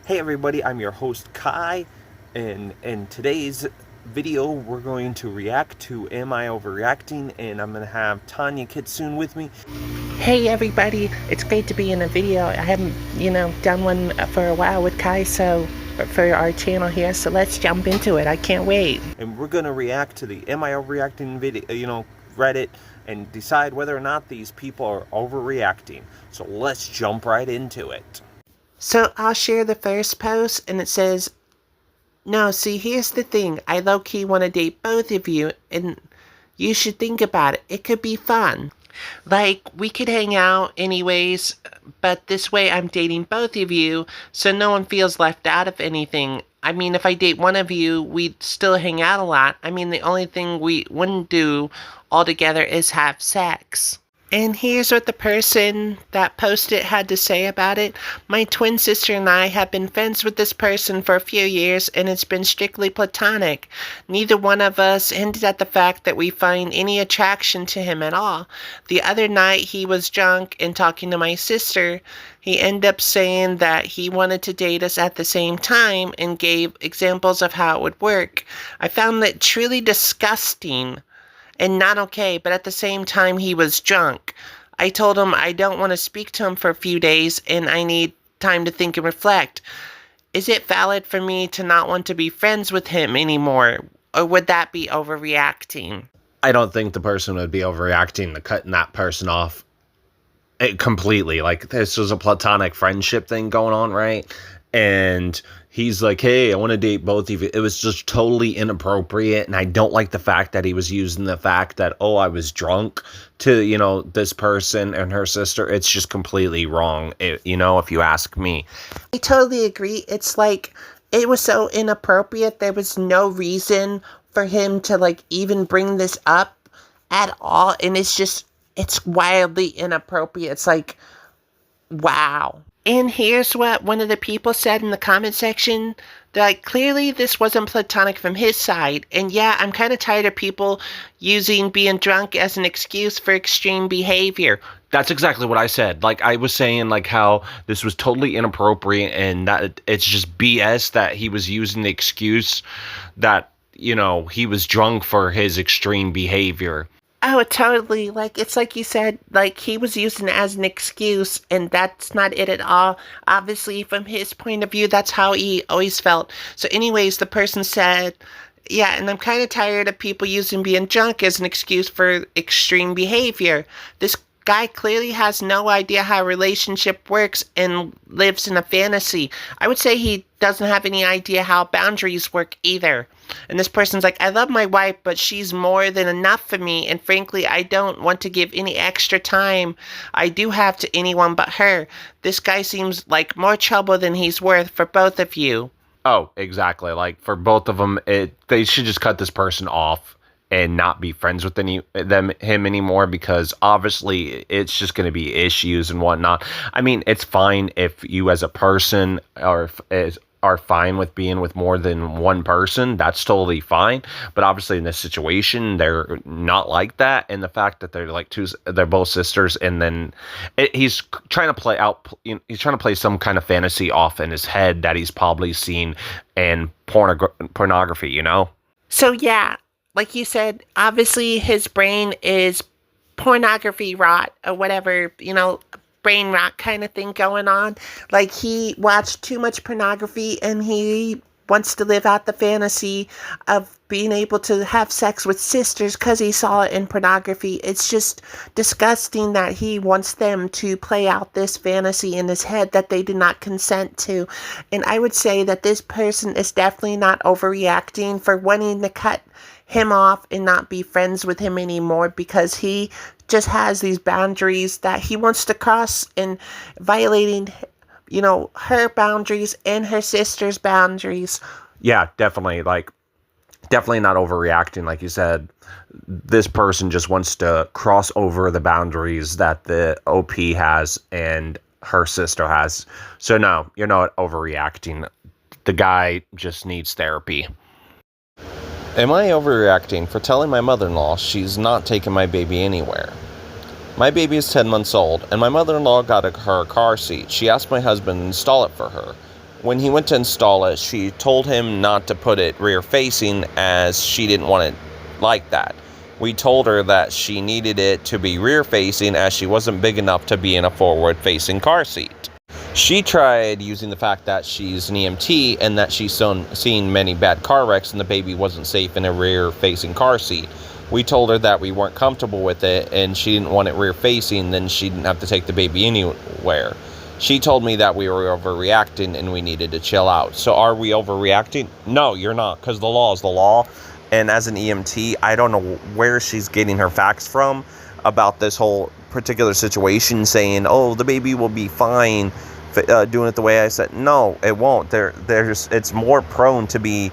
Hey everybody, I'm your host Kai, and in today's video we're going to react to Am I Overreacting, and I'm going to have Tanya Kitsune with me. Hey everybody, it's great to be in a video. I haven't, done one for a while with Kai, for our channel here, so let's jump into it. I can't wait. And we're going to react to the Am I Overreacting video, Reddit, and decide whether or not these people are overreacting. So let's jump right into it. So I'll share the first post, and it says, "No, see, here's the thing. I low-key want to date both of you, and you should think about it. It could be fun. Like, we could hang out anyways, but this way I'm dating both of you, so no one feels left out of anything. I mean, if I date one of you, we'd still hang out a lot. I mean, the only thing we wouldn't do all together is have sex." And here's what the person that posted had to say about it. "My twin sister and I have been friends with this person for a few years, and it's been strictly platonic. Neither one of us hinted at the fact that we find any attraction to him at all. The other night he was drunk and talking to my sister. He ended up saying that he wanted to date us at the same time and gave examples of how it would work. I found that truly disgusting and not okay, but at the same time he was drunk. I told him I don't want to speak to him for a few days and I need time to think and reflect. Is it valid for me to not want to be friends with him anymore, or would that be overreacting?" I don't think the person would be overreacting to cutting that person off completely. Like, this was a platonic friendship thing going on, right? And he's like, hey, I want to date both of you. It was just totally inappropriate, and I don't like the fact that he was using the fact that, oh, I was drunk to, this person and her sister. It's just completely wrong, if you ask me. I totally agree. It's like, it was so inappropriate. There was no reason for him to even bring this up at all, and it's wildly inappropriate. It's like, wow. And here's what one of the people said in the comment section. They're like, clearly this wasn't platonic from his side. And yeah, I'm kind of tired of people using being drunk as an excuse for extreme behavior. That's exactly what I said. Like, I was saying, how this was totally inappropriate, and that it's just BS that he was using the excuse that, he was drunk for his extreme behavior. Oh, totally. It's like you said, he was using it as an excuse, and that's not it at all. Obviously, from his point of view, that's how he always felt. So anyways, the person said, yeah, and I'm kind of tired of people using being drunk as an excuse for extreme behavior. This guy clearly has no idea how a relationship works and lives in a fantasy. I would say he doesn't have any idea how boundaries work either. And this person's like, I love my wife, but she's more than enough for me. And frankly, I don't want to give any extra time I do have to anyone but her. This guy seems like more trouble than he's worth for both of you. Oh, exactly. For both of them, they should just cut this person off and not be friends with him anymore, because obviously it's just going to be issues and whatnot. I mean, it's fine if you as a person are fine with being with more than one person. That's totally fine. But obviously in this situation, they're not like that. And the fact that they're both sisters, and then he's trying to play some kind of fantasy off in his head that he's probably seen in pornography, So yeah, like you said, obviously his brain is pornography rot or whatever, brain rot kind of thing going on. He watched too much pornography and he wants to live out the fantasy of being able to have sex with sisters because he saw it in pornography. It's just disgusting that he wants them to play out this fantasy in his head that they did not consent to. And I would say that this person is definitely not overreacting for wanting to cut him off and not be friends with him anymore, because he just has these boundaries that he wants to cross, and violating her boundaries and her sister's boundaries. Yeah, definitely. Definitely not overreacting. Like you said, this person just wants to cross over the boundaries that the OP has and her sister has. So no, you're not overreacting. The guy just needs therapy. Am I overreacting for telling my mother-in-law she's not taking my baby anywhere? My baby is 10 months old, and my mother-in-law got her a car seat. She asked my husband to install it for her. When he went to install it, she told him not to put it rear facing as she didn't want it like that. We told her that she needed it to be rear facing as she wasn't big enough to be in a forward facing car seat. She tried using the fact that she's an EMT and that she's seen many bad car wrecks and the baby wasn't safe in a rear facing car seat. We told her that we weren't comfortable with it and she didn't want it rear facing, then she didn't have to take the baby anywhere. She told me that we were overreacting and we needed to chill out. So are we overreacting? No, you're not, because the law is the law. And as an EMT, I don't know where she's getting her facts from about this whole particular situation, saying, oh, the baby will be fine doing it the way I said. No, it won't. It's more prone to be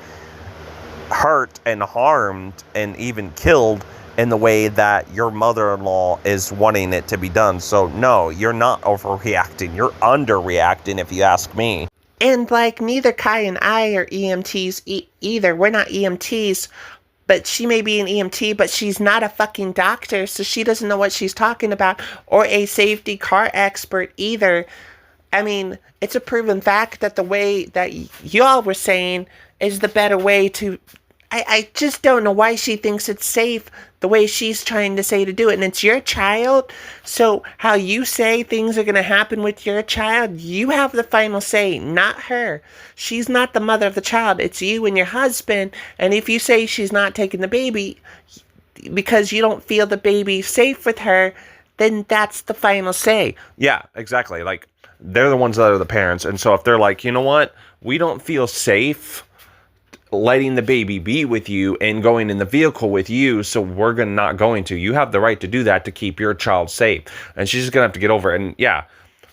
hurt and harmed and even killed in the way that your mother-in-law is wanting it to be done. So no, you're not overreacting. You're underreacting, if you ask me. And like, neither Kai and I are EMTs either. We're not EMTs, but she may be an EMT, but she's not a fucking doctor, so she doesn't know what she's talking about, or a safety car expert either. I mean, it's a proven fact that the way that y'all were saying is the better way to... I just don't know why she thinks it's safe the way she's trying to say to do it. And it's your child, so how you say things are going to happen with your child, you have the final say, not her. She's not the mother of the child. It's you and your husband. And if you say she's not taking the baby because you don't feel the baby safe with her, then that's the final say. Yeah, exactly. Like, they're the ones that are the parents. And so if they're like, you know what, we don't feel safe letting the baby be with you and going in the vehicle with you, so we're not going to. You have the right to do that to keep your child safe. And she's just gonna have to get over it. And yeah,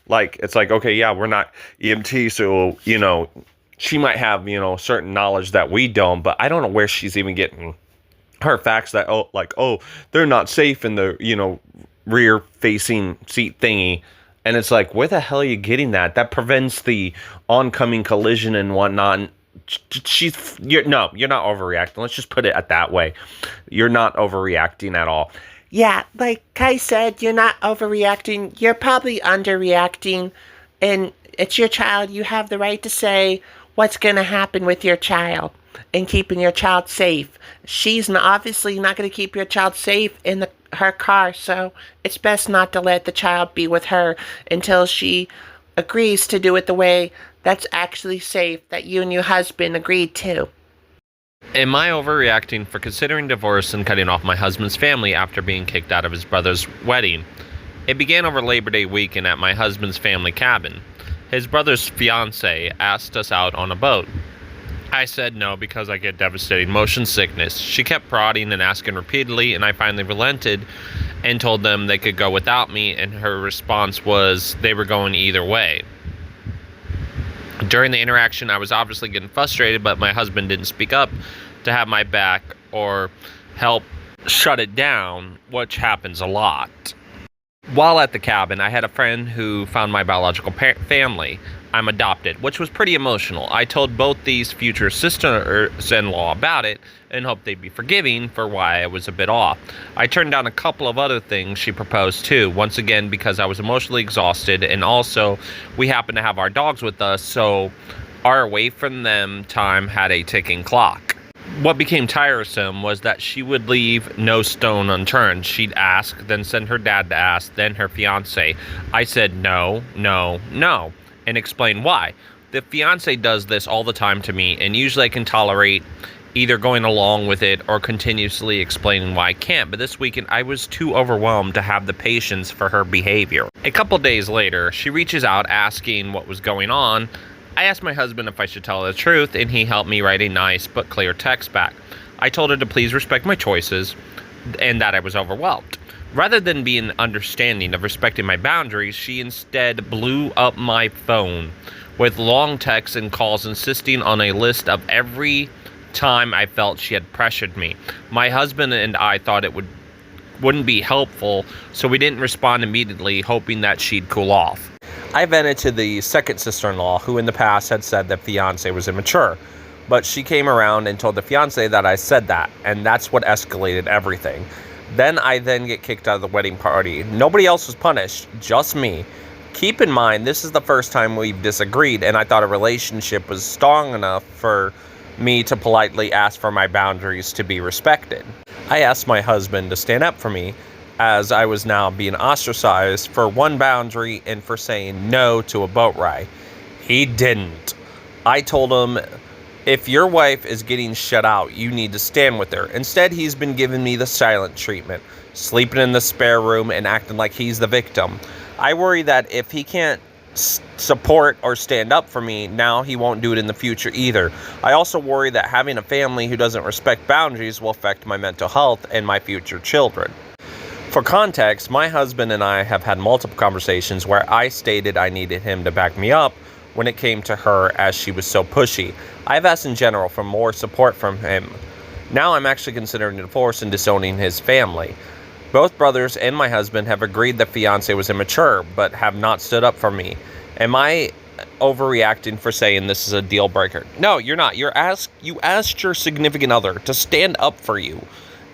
like, it's like, okay, yeah, we're not EMT, so, you know, she might have, you know, certain knowledge that we don't, but I don't know where she's even getting her facts that, oh, like, oh, they're not safe in the, you know, rear facing seat thingy. And it's like, where the hell are you getting that? That prevents the oncoming collision and whatnot. You're not overreacting. Let's just put it at that way. You're not overreacting at all. Yeah, like Kai said, you're not overreacting. You're probably underreacting, and it's your child. You have the right to say what's going to happen with your child and keeping your child safe. She's obviously not going to keep your child safe in her car, so it's best not to let the child be with her until she agrees to do it the way that's actually safe, that you and your husband agreed to. Am I overreacting for considering divorce and cutting off my husband's family after being kicked out of his brother's wedding? It began over Labor Day weekend at my husband's family cabin. His brother's fiance asked us out on a boat. I said no because I get devastating motion sickness. She kept prodding and asking repeatedly, and I finally relented and told them they could go without me, and her response was they were going either way. During the interaction, I was obviously getting frustrated, but my husband didn't speak up to have my back or help shut it down, which happens a lot. While at the cabin, I had a friend who found my biological family. I'm adopted, which was pretty emotional. I told both these future sisters-in-law about it and hoped they'd be forgiving for why I was a bit off. I turned down a couple of other things she proposed too, once again because I was emotionally exhausted, and also we happened to have our dogs with us, so our away from them time had a ticking clock. What became tiresome was that she would leave no stone unturned. She'd ask, then send her dad to ask, then her fiance. I said no, no, no, and explain why. The fiance does this all the time to me, and usually I can tolerate either going along with it or continuously explaining why I can't. But this weekend, I was too overwhelmed to have the patience for her behavior. A couple days later, she reaches out asking what was going on. I asked my husband if I should tell her the truth, and he helped me write a nice but clear text back. I told her to please respect my choices and that I was overwhelmed. Rather than being understanding of respecting my boundaries, she instead blew up my phone with long texts and calls insisting on a list of every time I felt she had pressured me. My husband and I thought it wouldn't be helpful, so we didn't respond immediately, hoping that she'd cool off. I vented to the second sister-in-law, who in the past had said that fiance was immature, but she came around and told the fiance that I said that, and that's what escalated everything. Then I get kicked out of the wedding party. Nobody else was punished, just me. Keep in mind, this is the first time we've disagreed, and I thought a relationship was strong enough for me to politely ask for my boundaries to be respected. I asked my husband to stand up for me, as I was now being ostracized for one boundary and for saying no to a boat ride. He didn't. I told him, if your wife is getting shut out, you need to stand with her. Instead, he's been giving me the silent treatment, sleeping in the spare room and acting like he's the victim. I worry that if he can't support or stand up for me, now he won't do it in the future either. I also worry that having a family who doesn't respect boundaries will affect my mental health and my future children. For context, my husband and I have had multiple conversations where I stated I needed him to back me up when it came to her, as she was so pushy. I've asked in general for more support from him. Now I'm actually considering a divorce and disowning his family. Both brothers and my husband have agreed the fiance was immature, but have not stood up for me. Am I overreacting for saying this is a deal breaker? No, you're not. You asked your significant other to stand up for you.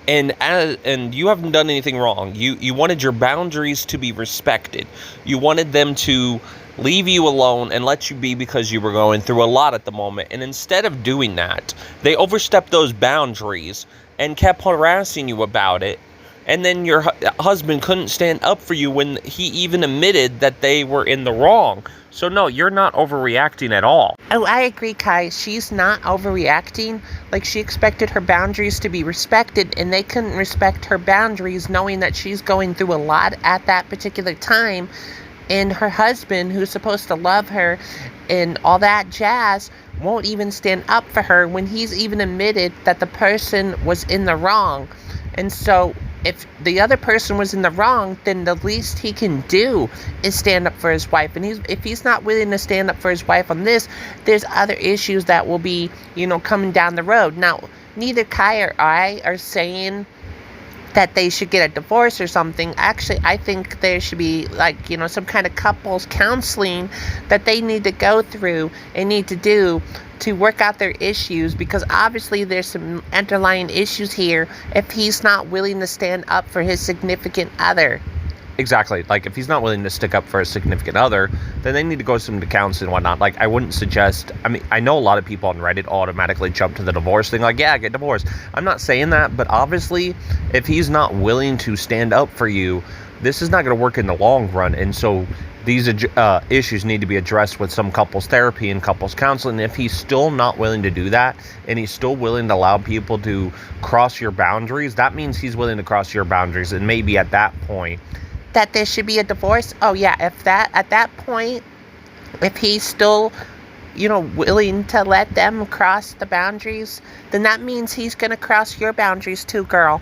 And you haven't done anything wrong. You wanted your boundaries to be respected. You wanted them to leave you alone and let you be because you were going through a lot at the moment. And instead of doing that, they overstepped those boundaries and kept harassing you about it. And then your husband couldn't stand up for you when he even admitted that they were in the wrong. So no, you're not overreacting at all. Oh, I agree, Kai. She's not overreacting. Like, she expected her boundaries to be respected, and they couldn't respect her boundaries knowing that she's going through a lot at that particular time. And her husband, who's supposed to love her and all that jazz, won't even stand up for her when he's even admitted that the person was in the wrong. And so if the other person was in the wrong, then the least he can do is stand up for his wife. And if he's not willing to stand up for his wife on this, there's other issues that will be, coming down the road. Now, neither Kai or I are saying that they should get a divorce or something. Actually, I think there should be some kind of couples counseling that they need to go through and need to do to work out their issues, because obviously there's some underlying issues here if he's not willing to stand up for his significant other. Exactly. Like, if he's not willing to stick up for his significant other, then they need to go to counseling and whatnot. Like, I wouldn't suggest... I know a lot of people on Reddit automatically jump to the divorce thing. Like, yeah, get divorced. I'm not saying that, but obviously, if he's not willing to stand up for you, this is not going to work in the long run. And so these issues need to be addressed with some couples therapy and couples counseling. If he's still not willing to do that, and he's still willing to allow people to cross your boundaries, that means he's willing to cross your boundaries. And maybe at that point... that there should be a divorce? Oh, yeah. At that point, if he's still, willing to let them cross the boundaries, then that means he's going to cross your boundaries too, girl.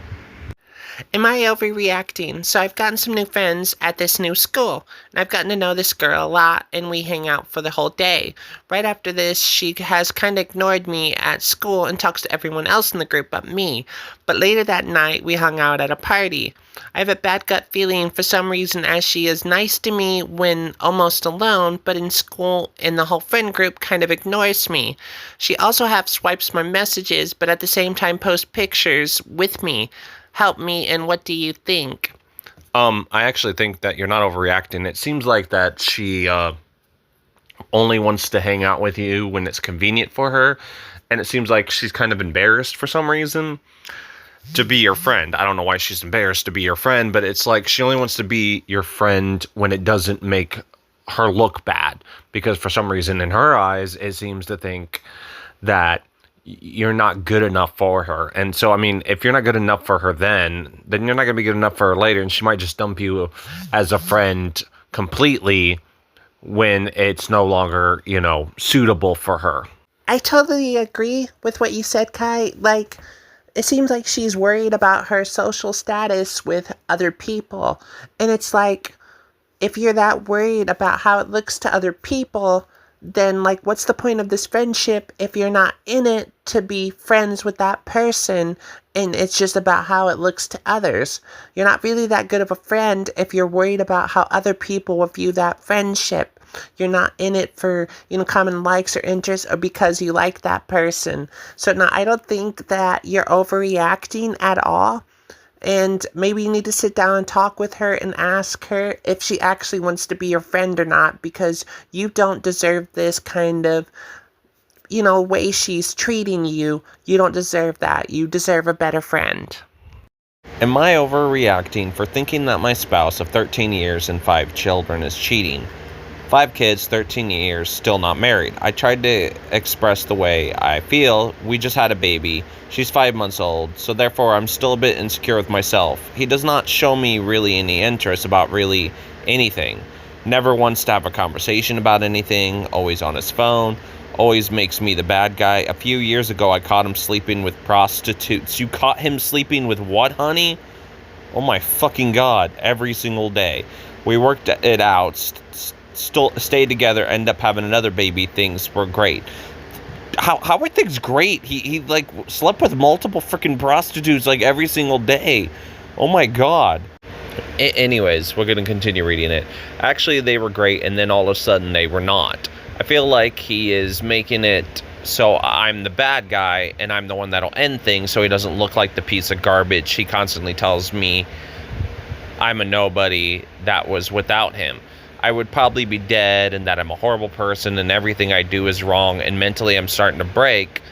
Am I overreacting? So I've gotten some new friends at this new school, and I've gotten to know this girl a lot, and we hang out for the whole day. Right after this, she has kind of ignored me at school and talks to everyone else in the group but me. But later that night, we hung out at a party. I have a bad gut feeling for some reason, as she is nice to me when almost alone, but in school and the whole friend group kind of ignores me. She also half swipes my messages, but at the same time posts pictures with me. Help me, and what do you think? I actually think that you're not overreacting. It seems like that she only wants to hang out with you when it's convenient for her, and it seems like she's kind of embarrassed for some reason to be your friend. I don't know why she's embarrassed to be your friend, but it's like she only wants to be your friend when it doesn't make her look bad, because for some reason in her eyes, it seems to think that you're not good enough for her. And so, if you're not good enough for her then you're not going to be good enough for her later, and she might just dump you as a friend completely when it's no longer, suitable for her. I totally agree with what you said, Kai. Like, it seems like she's worried about her social status with other people. And it's like, if you're that worried about how it looks to other people, then, what's the point of this friendship if you're not in it to be friends with that person, and it's just about how it looks to others? You're not really that good of a friend if you're worried about how other people will view that friendship. You're not in it for, common likes or interests, or because you like that person. So, no, I don't think that you're overreacting at all. And maybe you need to sit down and talk with her and ask her if she actually wants to be your friend or not, because you don't deserve this kind of, way she's treating you. You don't deserve that. You deserve a better friend. Am I overreacting for thinking that my spouse of 13 years and 5 children is cheating? 5 kids, 13 years, still not married. I tried to express the way I feel. We just had a baby. She's 5 months old, so therefore I'm still a bit insecure with myself. He does not show me really any interest about really anything. Never wants to have a conversation about anything, always on his phone, always makes me the bad guy. A few years ago, I caught him sleeping with prostitutes. You caught him sleeping with what, honey? Oh my fucking God, every single day. We worked it out, still stayed together, end up having another baby. Things were great. How are things great? He like slept with multiple freaking prostitutes like every single day. Oh my God. Anyways, we're going to continue reading it. Actually, they were great, and then all of a sudden they were not. I feel like he is making it so I'm the bad guy, and I'm the one that'll end things, so he doesn't look like the piece of garbage he constantly tells me I'm a nobody that was without him. I would probably be dead, and that I'm a horrible person, and everything I do is wrong, and mentally I'm starting to break.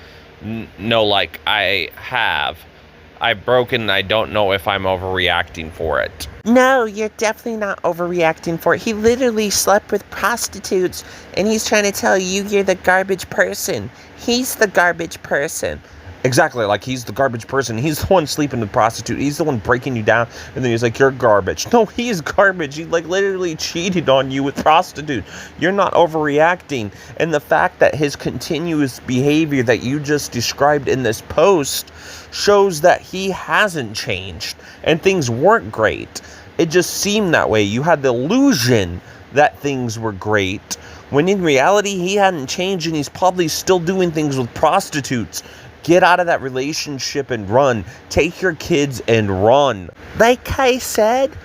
Like I've broken, and I don't know if I'm overreacting for it. No, you're definitely not overreacting for it. He literally slept with prostitutes, and he's trying to tell you you're the garbage person. He's the garbage person. Exactly, like he's the garbage person. He's the one sleeping with prostitute. He's the one breaking you down, and then he's like, you're garbage. No, he's garbage. He like literally cheated on you with prostitute. You're not overreacting. And the fact that his continuous behavior that you just described in this post shows that he hasn't changed, and things weren't great. It just seemed that way. You had the illusion that things were great, when in reality he hadn't changed, and he's probably still doing things with prostitutes. Get out of that relationship and run. Take your kids and run. Like I said,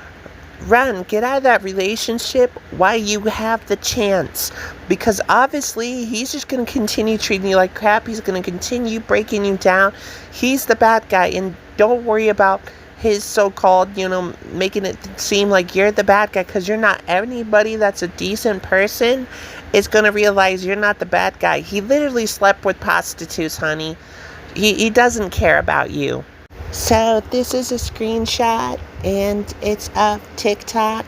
run. Get out of that relationship while you have the chance. Because obviously, he's just going to continue treating you like crap. He's going to continue breaking you down. He's the bad guy. And don't worry about his so-called, making it seem like you're the bad guy. Because you're not. Anybody that's a decent person is going to realize you're not the bad guy. He literally slept with prostitutes, honey. He doesn't care about you. So this is a screenshot, and it's of TikTok,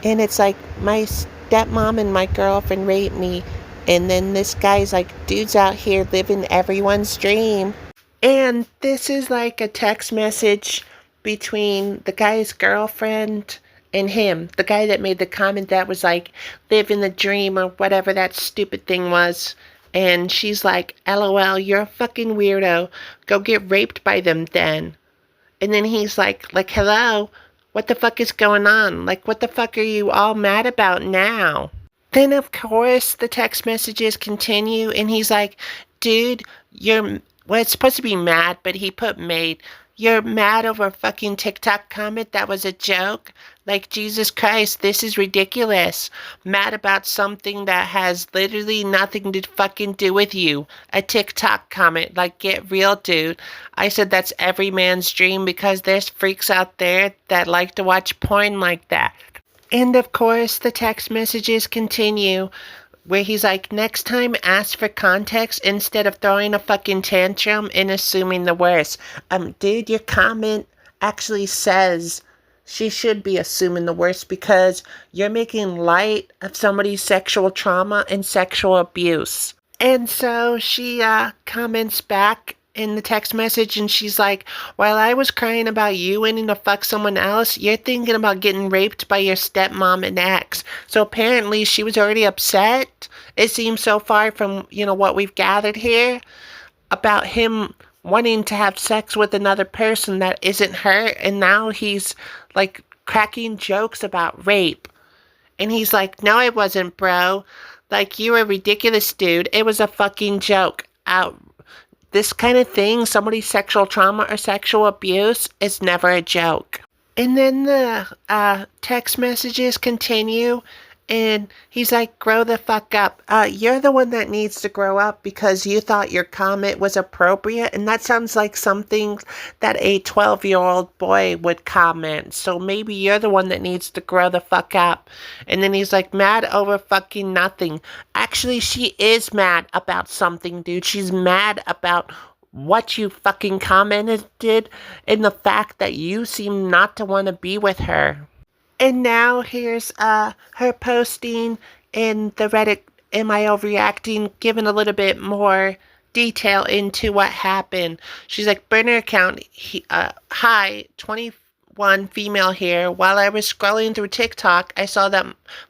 and it's like, my stepmom and my girlfriend raped me, and then this guy's like, dude's out here living everyone's dream. And this is like a text message between the guy's girlfriend and him, the guy that made the comment that was like, living the dream or whatever that stupid thing was. And she's like, LOL, you're a fucking weirdo. Go get raped by them then. And then he's like, hello? What the fuck is going on? Like, what the fuck are you all mad about now? Then, of course, the text messages continue. And he's like, dude, it's supposed to be mad, but he put made. You're mad over a fucking TikTok comment that was a joke? Like, Jesus Christ, this is ridiculous. Mad about something that has literally nothing to fucking do with you. A TikTok comment. Like, get real, dude. I said that's every man's dream, because there's freaks out there that like to watch porn like that. And, of course, the text messages continue, where he's like, next time ask for context instead of throwing a fucking tantrum and assuming the worst. Dude, your comment actually says she should be assuming the worst, because you're making light of somebody's sexual trauma and sexual abuse. And so she comments back in the text message, and she's like, while I was crying about you wanting to fuck someone else, you're thinking about getting raped by your stepmom and ex. So apparently she was already upset. It seems so far from, what we've gathered here about him wanting to have sex with another person that isn't her, and now he's like cracking jokes about rape. And he's like, no, it wasn't, bro. Like, you were ridiculous, dude. It was a fucking joke. This kind of thing, somebody's sexual trauma or sexual abuse, is never a joke. And then the text messages continue, And he's like, grow the fuck up. You're the one that needs to grow up because you thought your comment was appropriate. And that sounds like something that a 12-year-old boy would comment. So maybe you're the one that needs to grow the fuck up. And then he's like, mad over fucking nothing. Actually, she is mad about something, dude. She's mad about what you fucking commented and the fact that you seem not to want to be with her. And now here's her posting in the Reddit Am I Overreacting, giving a little bit more detail into what happened. She's like, burner account, hi, 21 female here. While I was scrolling through TikTok, I saw that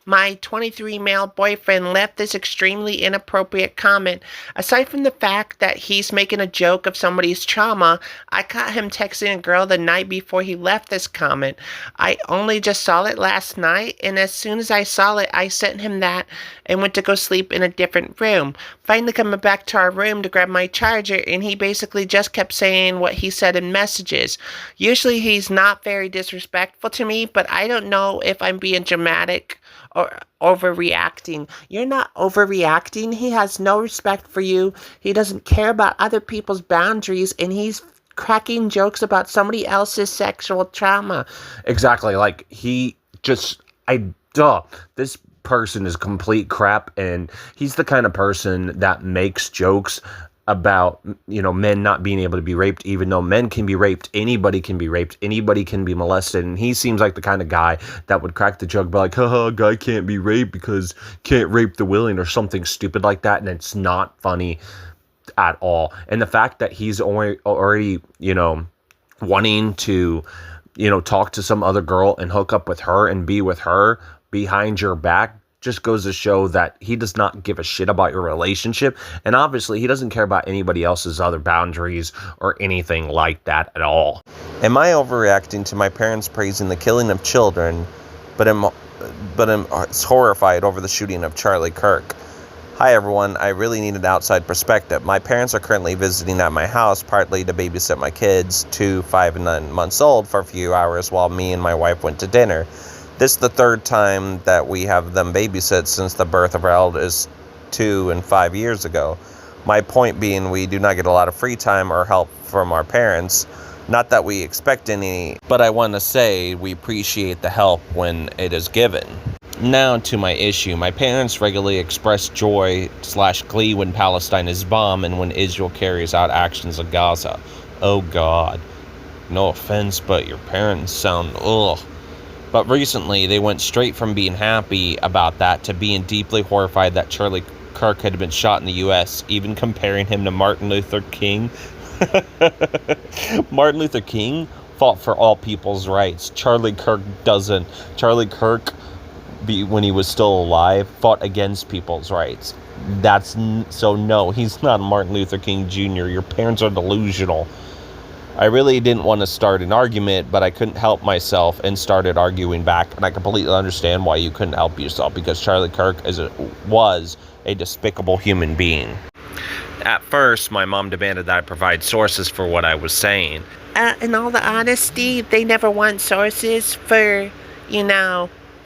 my 23 male boyfriend left this extremely inappropriate comment. Aside from the fact that he's making a joke of somebody's trauma, I caught him texting a girl the night before he left this comment. I only just saw it last night, and as soon as I saw it, I sent him that and went to go sleep in a different room. Finally coming back to our room to grab my charger, and he basically just kept saying what he said in messages. Usually he's not very disrespectful to me, but I don't know if I'm being dramatic or overreacting. You're not overreacting. He has no respect for you. He doesn't care about other people's boundaries, and he's cracking jokes about somebody else's sexual trauma. Exactly. Like, this person is complete crap, and he's the kind of person that makes jokes about, men not being able to be raped, even though men can be raped. Anybody can be raped. Anybody can be molested. And he seems like the kind of guy that would crack the joke, be like, haha, guy can't be raped because can't rape the willing, or something stupid like that. And it's not funny at all. And the fact that he's already, wanting to, talk to some other girl and hook up with her and be with her behind your back just goes to show that he does not give a shit about your relationship. And obviously he doesn't care about anybody else's other boundaries or anything like that at all. Am I overreacting to my parents praising the killing of children, but am horrified over the shooting of Charlie Kirk? Hi everyone, I really need an outside perspective. My parents are currently visiting at my house, partly to babysit my kids, 2, 5, and 9 months old, for a few hours while me and my wife went to dinner. This is the third time that we have them babysit since the birth of our eldest 2 and 5 years ago. My point being, we do not get a lot of free time or help from our parents. Not that we expect any, but I want to say we appreciate the help when it is given. Now to my issue. My parents regularly express joy/glee when Palestine is bombed and when Israel carries out actions in Gaza. Oh God. No offense, but your parents sound ugh. But recently, they went straight from being happy about that to being deeply horrified that Charlie Kirk had been shot in the U.S., even comparing him to Martin Luther King. Martin Luther King fought for all people's rights. Charlie Kirk doesn't. Charlie Kirk, when he was still alive, fought against people's rights. So no, he's not Martin Luther King Jr. Your parents are delusional. I really didn't want to start an argument, but I couldn't help myself and started arguing back. And I completely understand why you couldn't help yourself, because Charlie Kirk was a despicable human being. At first, my mom demanded that I provide sources for what I was saying. In all the honesty, they never want sources for,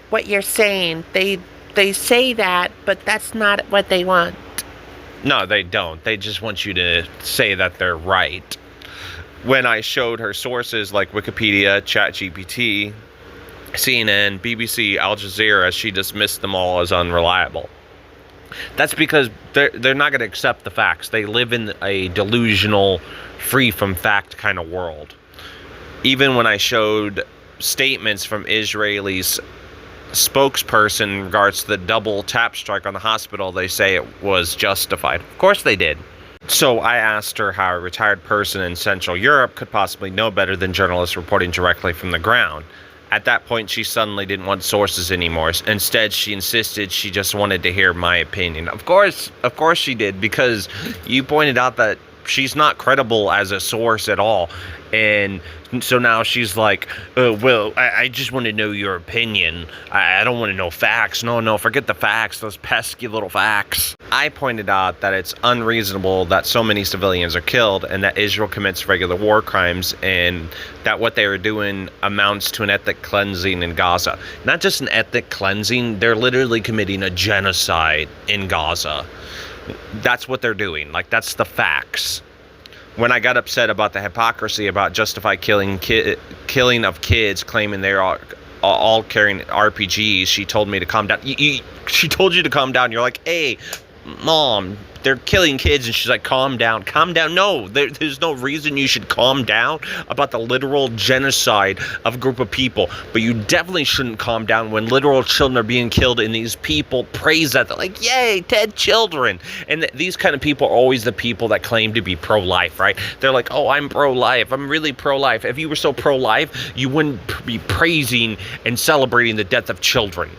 what you're saying. They say that, but that's not what they want. No, they don't. They just want you to say that they're right. When I showed her sources like Wikipedia, ChatGPT, CNN, BBC, Al Jazeera, she dismissed them all as unreliable. That's because they're not going to accept the facts. They live in a delusional, free from fact kind of world. Even when I showed statements from Israeli's spokesperson in regards to the double tap strike on the hospital, they say it was justified. Of course they did. So I asked her how a retired person in Central Europe could possibly know better than journalists reporting directly from the ground. At that point, she suddenly didn't want sources anymore. Instead, she insisted she just wanted to hear my opinion. Of course she did, because you pointed out that she's not credible as a source at all. And so now she's like, I just want to know your opinion. I don't want to know facts. No, forget the facts, those pesky little facts. I pointed out that it's unreasonable that so many civilians are killed and that Israel commits regular war crimes and that what they are doing amounts to an ethnic cleansing in Gaza. Not just an ethnic cleansing, they're literally committing a genocide in Gaza. That's what they're doing. Like, that's the facts. When I got upset about the hypocrisy about justified killing of kids claiming they're all carrying RPGs, she told me to calm down. She told you to calm down. You're like, hey, Mom, they're killing kids. And she's like, calm down. Calm down. No, there's no reason you should calm down about the literal genocide of a group of people. But you definitely shouldn't calm down when literal children are being killed and these people praise that. They're like, yay, dead children. And these kind of people are always the people that claim to be pro-life, right? They're like, oh, I'm pro-life. I'm really pro-life. If you were so pro-life, you wouldn't be praising and celebrating the death of children.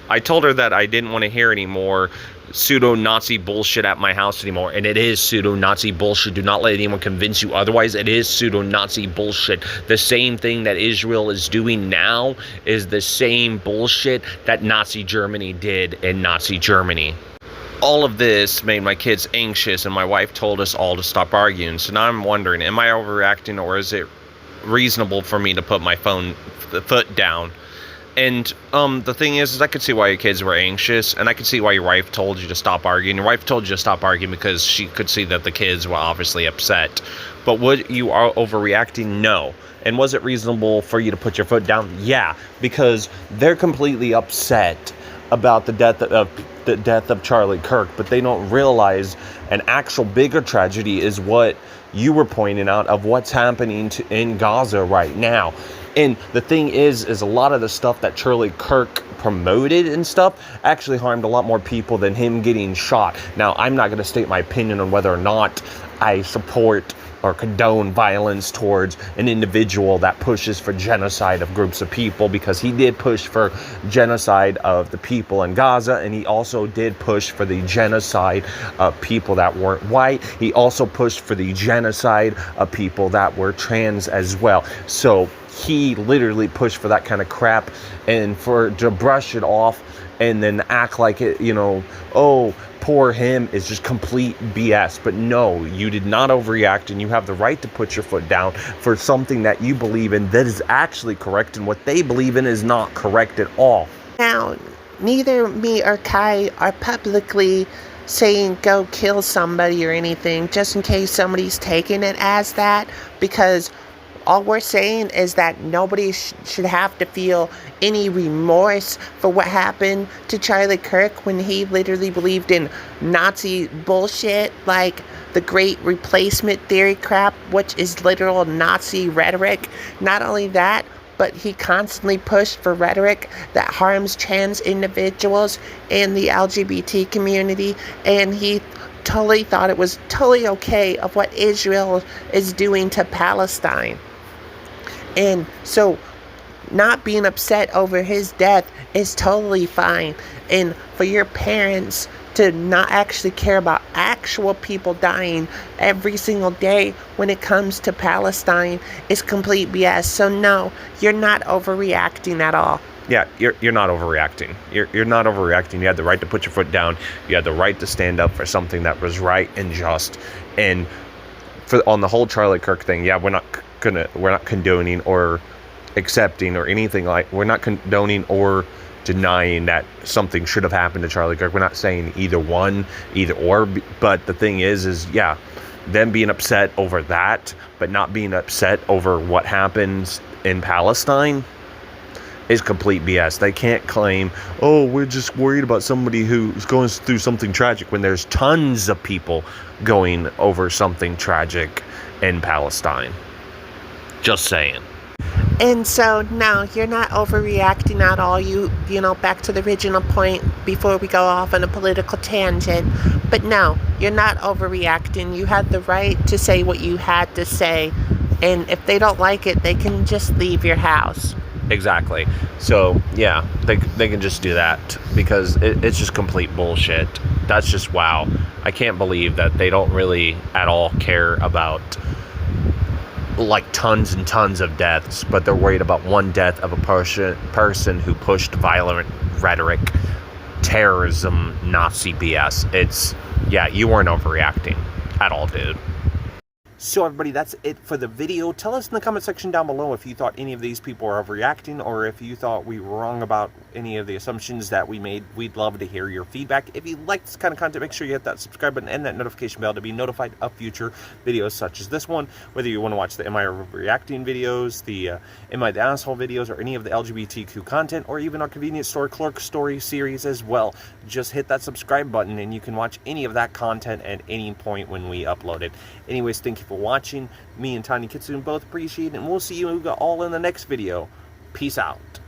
I told her that I didn't want to hear any more pseudo-Nazi bullshit at my house anymore, and it is pseudo-Nazi bullshit. Do not let anyone convince you otherwise. It is pseudo-Nazi bullshit. The same thing that Israel is doing now is the same bullshit that Nazi Germany did in Nazi Germany. All of this made my kids anxious, and my wife told us all to stop arguing. So now I'm wondering, am I overreacting, or is it reasonable for me to put my foot down? And the thing is I could see why your kids were anxious, and I could see why your wife told you to stop arguing. Your wife told you to stop arguing because she could see that the kids were obviously upset. But would you are overreacting? No. And was it reasonable for you to put your foot down? Yeah, because they're completely upset about the death of Charlie Kirk, but they don't realize an actual bigger tragedy is what you were pointing out of what's happening in Gaza right now. And the thing is a lot of the stuff that Charlie Kirk promoted and stuff actually harmed a lot more people than him getting shot. Now, I'm not going to state my opinion on whether or not I support or condone violence towards an individual that pushes for genocide of groups of people, because he did push for genocide of the people in Gaza, and he also did push for the genocide of people that weren't white. He also pushed for the genocide of people that were trans as well. So he literally pushed for that kind of crap, and to brush it off and then act like it, oh, poor him, is just complete BS. But no, you did not overreact, and you have the right to put your foot down for something that you believe in that is actually correct, and what they believe in is not correct at all. Now, neither me or Kai are publicly saying go kill somebody or anything, just in case somebody's taking it as that, because all we're saying is that nobody should have to feel any remorse for what happened to Charlie Kirk when he literally believed in Nazi bullshit like the Great Replacement Theory crap, which is literal Nazi rhetoric. Not only that, but he constantly pushed for rhetoric that harms trans individuals and the LGBT community, and he totally thought it was totally okay of what Israel is doing to Palestine. And so not being upset over his death is totally fine. And for your parents to not actually care about actual people dying every single day when it comes to Palestine is complete BS. So no, you're not overreacting at all. Yeah, you're not overreacting. You're not overreacting. You had the right to put your foot down. You had the right to stand up for something that was right and just. And on the whole Charlie Kirk thing, yeah, we're not condoning or accepting or anything we're not condoning or denying that something should have happened to Charlie Kirk. We're not saying either or, but the thing is yeah, them being upset over that, but not being upset over what happens in Palestine is complete BS. They can't claim, oh, we're just worried about somebody who's going through something tragic, when there's tons of people going over something tragic in Palestine. Just saying. And so, no, you're not overreacting at all. You know, back to the original point before we go off on a political tangent. But no, you're not overreacting. You had the right to say what you had to say. And if they don't like it, they can just leave your house. Exactly. So, yeah, they can just do that, because it's just complete bullshit. That's just, wow. I can't believe that they don't really at all care about like tons and tons of deaths, but they're worried about one death of a person who pushed violent rhetoric terrorism, Nazi BS. It's, yeah, you weren't overreacting at all, dude. So everybody, that's it for the video. Tell us in the comment section down below if you thought any of these people were overreacting, or if you thought we were wrong about any of the assumptions that we made. We'd love to hear your feedback. If you like this kind of content, make sure you hit that subscribe button and that notification bell to be notified of future videos such as this one. Whether you want to watch the Am I Overreacting videos, the Am I the Asshole videos, or any of the LGBTQ content, or even our convenience store clerk story series as well, just hit that subscribe button and you can watch any of that content at any point when we upload it. Anyways, thank you for watching. Me and Tiny Kitsune both appreciate it, and we'll see you all in the next video. Peace out.